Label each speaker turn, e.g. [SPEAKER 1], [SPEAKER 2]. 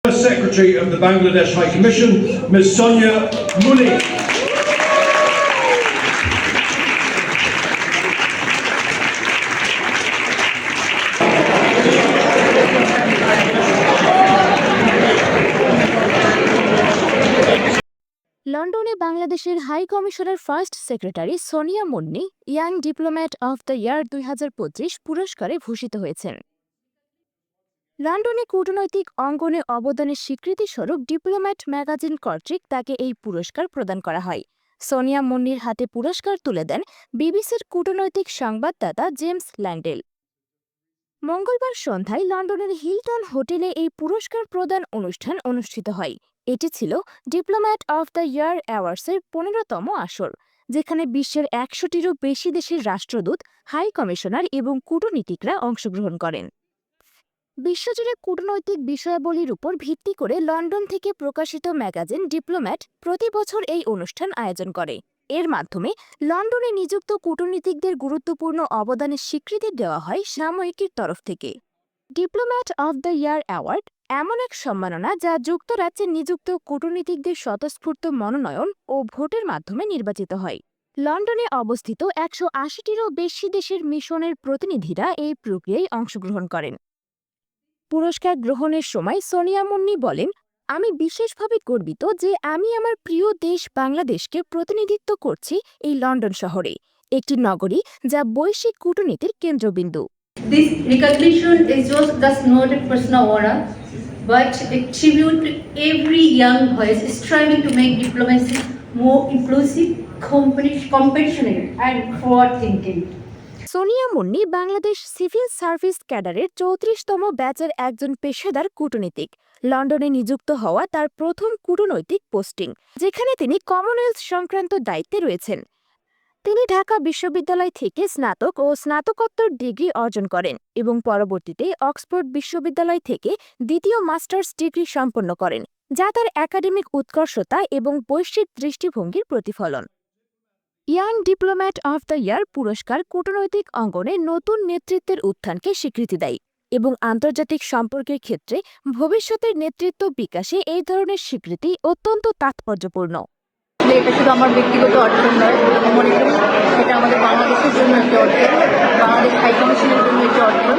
[SPEAKER 1] Secretary of the Bangladesh High Commission, Ms. Sonia Muni.
[SPEAKER 2] লন্ডনে বাংলাদেশের high কমিশনের first secretary Sonia Munni young diplomat of the year 2025 পুরস্কারে ভূষিত হয়েছেন। লন্ডনে কূটনৈতিক অঙ্গনে অবদানের স্বীকৃতিস্বরূপ ডিপ্লোম্যাট ম্যাগাজিন কর্তৃক তাকে এই পুরস্কার প্রদান করা হয়। সোনিয়া মুন্নির হাতে পুরস্কার তুলে দেন বিবিসির কূটনৈতিক সংবাদদাতা জেমস ল্যান্ডেল। মঙ্গলবার সন্ধ্যায় লন্ডনের হিলটন হোটেলে এই পুরস্কার প্রদান অনুষ্ঠান অনুষ্ঠিত হয়। এটি ছিল ডিপ্লোম্যাট অফ দ্য ইয়ার অ্যাওয়ার্ডসের 15তম আসর, যেখানে বিশ্বের 100টিরও বেশি দেশের রাষ্ট্রদূত, হাই কমিশনার এবং কূটনীতিকরা অংশগ্রহণ করেন। বিশ্বজুড়ে কূটনৈতিক বিষয়াবলীর উপর ভিত্তি করে লন্ডন থেকে প্রকাশিত ম্যাগাজিন ডিপ্লোম্যাট প্রতি বছর এই অনুষ্ঠান আয়োজন করে। এর মাধ্যমে লন্ডনে নিযুক্ত কূটনীতিকদের গুরুত্বপূর্ণ অবদানের স্বীকৃতি দেওয়া হয় সাময়িকীর তরফ থেকে। Diplomat of the year award এমন এক সম্মাননা যা যুক্তরাজ্যে নিযুক্ত কূটনীতিকদের স্বতঃস্ফূর্ত মনোনয়ন ও ভোটের মাধ্যমে নির্বাচিত হয়। লন্ডনে অবস্থিত 180টিরও বেশি দেশের মিশনের প্রতিনিধিরা এই প্রক্রিয়ায় অংশগ্রহণ করেন। পুরস্কার গ্রহণের সময় সোনিয়া মুন্নি বলেন, আমি বিশেষভাবে গর্বিত যে আমি আমার প্রিয় দেশ বাংলাদেশকে প্রতিনিধিত্ব করছি এই লন্ডন শহরে, একটি নগরী যা বৈশ্বিক কূটনীতির কেন্দ্রবিন্দু।
[SPEAKER 3] This recognition is just not a personal honor, but a tribute to every young voice striving to make diplomacy more inclusive, compassionate, and forward-thinking.
[SPEAKER 2] Sonia Munni Bangladesh civil service ক্যাডারের 34তম ব্যাচের একজন পেশাদার কূটনীতিক। লন্ডনে নিযুক্ত হওয়া তার প্রথম কূটনৈতিক পোস্টিং, যেখানে তিনি কমনওয়েলথ সংক্রান্ত দায়িত্বে রয়েছেন। তিনি ঢাকা বিশ্ববিদ্যালয় থেকে স্নাতক ও স্নাতকোত্তর ডিগ্রি অর্জন করেন এবং পরবর্তীতে অক্সফোর্ড বিশ্ববিদ্যালয় থেকে দ্বিতীয় মাস্টার্স ডিগ্রি সম্পন্ন করেন, যা তার একাডেমিক উৎকর্ষতা এবং বৈশ্বিক দৃষ্টিভঙ্গির প্রতিফলন। Young diplomat of the year পুরস্কার কূটনৈতিক অঙ্গনে নতুন নেতৃত্বের উত্থানকে স্বীকৃতি দেয় এবং আন্তর্জাতিক সম্পর্কের ক্ষেত্রে ভবিষ্যতের নেতৃত্ব বিকাশে এই ধরনের স্বীকৃতি অত্যন্ত তাৎপর্যপূর্ণ।
[SPEAKER 3] এটা শুধু আমার ব্যক্তিগত অর্জন নয়, আমি মনে করি এটা আমাদের বাংলাদেশের জন্য একটি অর্জন, বাংলাদেশ হাই কমিশনের জন্য একটি অর্জন।